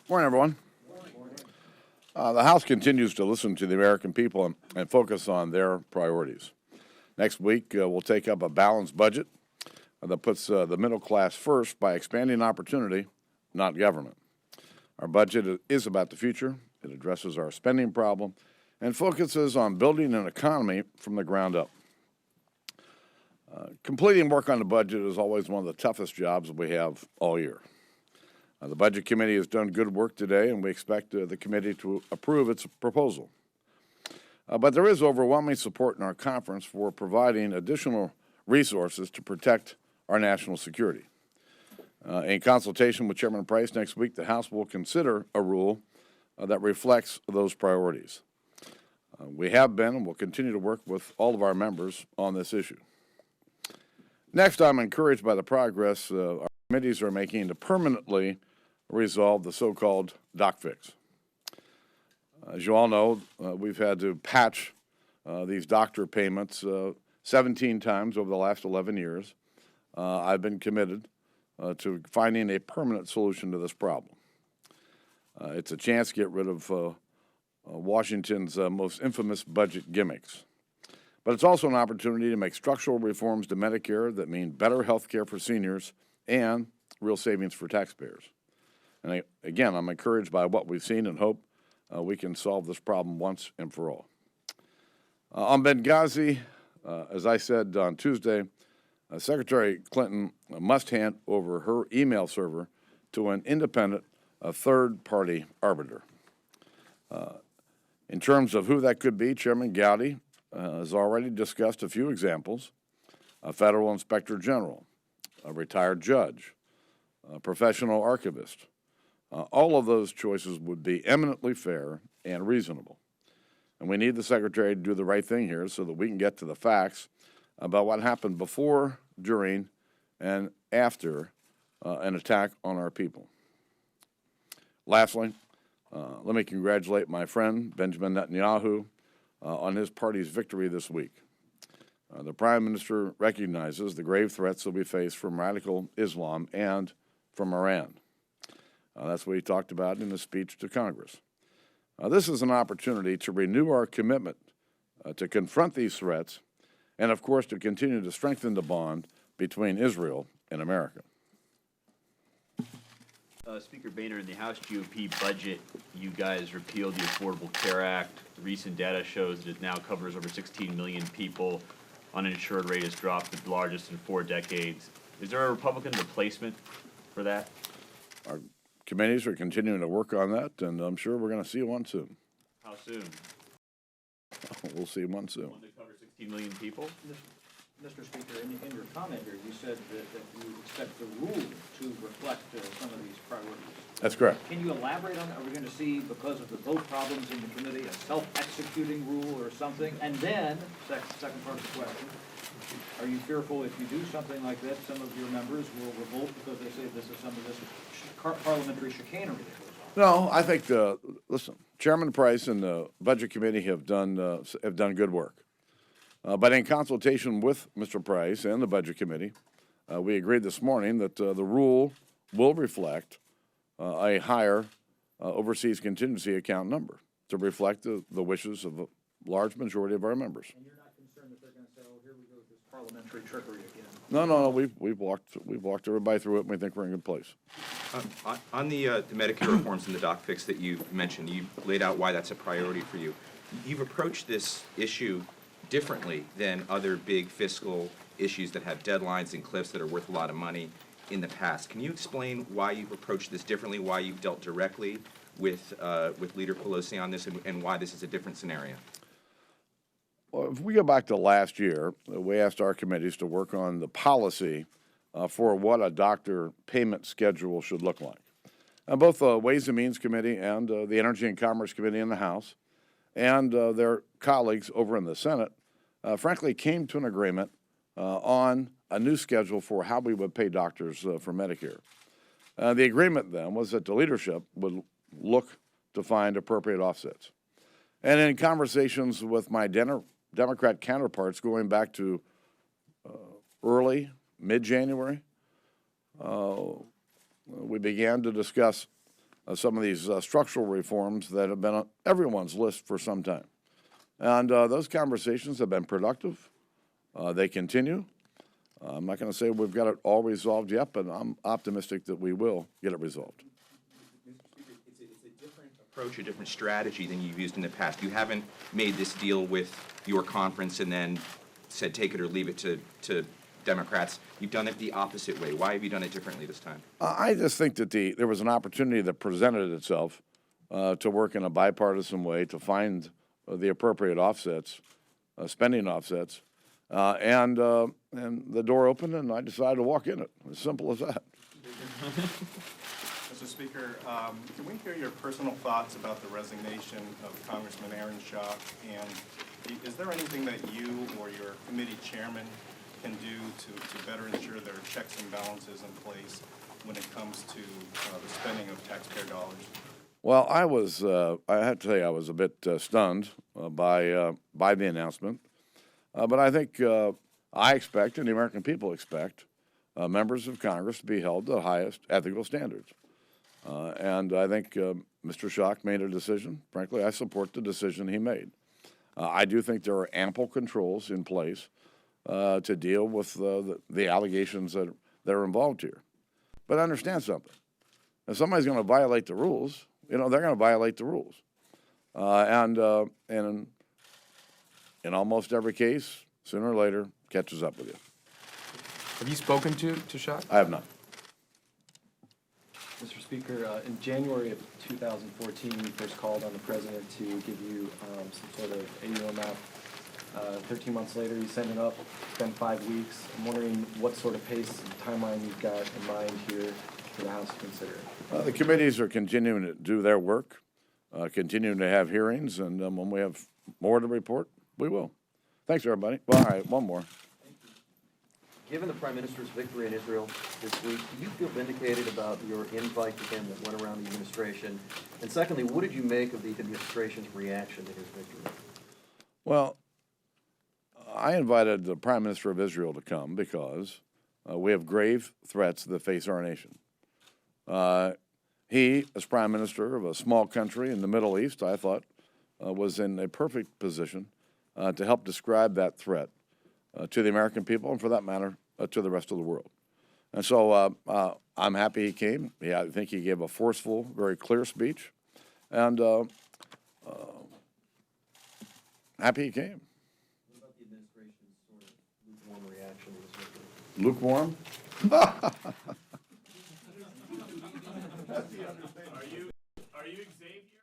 Morning, everyone. The House continues to listen to the American people and focus on their priorities. Next week, we'll take up a balanced budget that puts the middle class first by expanding opportunity, not government. Our budget is about the future. It addresses our spending problem and focuses on building an economy from the ground up. Completing work on the budget is always one of the toughest jobs we have all year. The Budget Committee has done good work today, and we expect the committee to approve its proposal. But there is overwhelming support in our conference for providing additional resources to protect our national security. In consultation with Chairman Price next week, the House will consider a rule that reflects those priorities. We have been and will continue to work with all of our members on this issue. Next, I'm encouraged by the progress our committees are making to permanently resolve the so-called doc fix. As you all know, we've had to patch these doctor payments 17 times over the last 11 years. I've been committed to finding a permanent solution to this problem. It's a chance to get rid of Washington's most infamous budget gimmicks. But it's also an opportunity to make structural reforms to Medicare that mean better health care for seniors and real savings for taxpayers. And again, I'm encouraged by what we've seen and hope we can solve this problem once and for all. On Benghazi, as I said on Tuesday, Secretary Clinton must hand over her email server to an independent, third-party arbiter. In terms of who that could be, Chairman Gowdy has already discussed a few examples: a federal inspector general, a retired judge, a professional archivist. All of those choices would be eminently fair and reasonable. And we need the Secretary to do the right thing here so that we can get to the facts about what happened before, during, and after an attack on our people. Lastly, let me congratulate my friend Benjamin Netanyahu on his party's victory this week. The Prime Minister recognizes the grave threats that we face from radical Islam and from Iran. That's what he talked about in his speech to Congress. This is an opportunity to renew our commitment to confront these threats and, of course, to continue to strengthen the bond between Israel and America. Speaker Boehner, in the House GOP budget, you guys repealed the Affordable Care Act. Recent data shows that it now covers over 16 million people. Uninsured rate has dropped the largest in 4 decades. Is there a Republican replacement for that? Our committees are continuing to work on that, and I'm sure we're going to see one soon. How soon? We'll see one soon. One to cover 16 million people? Mr. Speaker, in your comment here, you said that you expect the rule to reflect some of these priorities. That's correct. Can you elaborate on that? Are we going to see, because of the vote problems in the committee, a self-executing rule or something? And then, second part of the question, are you fearful if you do something like this, some of your members will revolt because they say this is some of this parliamentary chicanery that goes on? No, I think listen, Chairman Price and the Budget Committee have done good work. But in consultation with Mr. Price and the Budget Committee, we agreed this morning that the rule will reflect a higher overseas contingency account number to reflect the wishes of a large majority of our members. And you're not concerned that they're going to say, "Oh, here we go with this parliamentary trickery again"? No. We've walked everybody through it, and we think we're in a good place. On the Medicare reforms and the doc fix that you mentioned, you laid out why that's a priority for you. You've approached this issue differently than other big fiscal issues that have deadlines and cliffs that are worth a lot of money in the past. Can you explain why you've approached this differently, why you've dealt directly with Leader Pelosi on this, and why this is a different scenario? Well, if we go back to last year, we asked our committees to work on the policy for what a doctor payment schedule should look like. Both the Ways and Means Committee and the Energy and Commerce Committee in the House and their colleagues over in the Senate, frankly, came to an agreement on a new schedule for how we would pay doctors for Medicare. The agreement then was that the leadership would look to find appropriate offsets. And in conversations with my Democrat counterparts going back to mid-January, we began to discuss some of these structural reforms that have been on everyone's list for some time. And those conversations have been productive. They continue. I'm not going to say we've got it all resolved yet, but I'm optimistic that we will get it resolved. It's a different approach, a different strategy than you've used in the past. You haven't made this deal with your conference and then said take it or leave it to Democrats. You've done it the opposite way. Why have you done it differently this time? I just think that there was an opportunity that presented itself to work in a bipartisan way to find the appropriate offsets, spending offsets, and the door opened, and I decided to walk in it. As simple as that. Mr. Speaker, can we hear your personal thoughts about the resignation of Congressman Aaron Schock? And is there anything that you or your committee chairman can do to better ensure there are checks and balances in place when it comes to the spending of taxpayer dollars? Well, I have to say I was a bit stunned by the announcement. But I think I expect, and the American people expect, members of Congress to be held to the highest ethical standards. And I think Mr. Schock made a decision. Frankly, I support the decision he made. I do think there are ample controls in place to deal with the allegations that are involved here. But understand something. If somebody's going to violate the rules, they're going to violate the rules. And in almost every case, sooner or later, catches up with you. Have you spoken to Schock? I have not. Mr. Speaker, in January of 2014, you first called on the president to give you some sort of AUM map. 13 months later, you sent it up. It's been 5 weeks. I'm wondering what sort of pace and timeline you've got in mind here for the House to consider. The committees are continuing to do their work, continuing to have hearings, and when we have more to report, we will. Thanks, everybody. Well, all right, one more. Given the Prime Minister's victory in Israel this week, do you feel vindicated about your invite to him that went around the administration? And secondly, what did you make of the administration's reaction to his victory? Well, I invited the Prime Minister of Israel to come because we have grave threats that face our nation. He, as Prime Minister of a small country in the Middle East, I thought was in a perfect position to help describe that threat to the American people and, for that matter, to the rest of the world. And so I'm happy he came. Yeah, I think he gave a forceful, very clear speech, and happy he came. What about the administration's sort of lukewarm reaction to his victory? Lukewarm? Are you Xavier?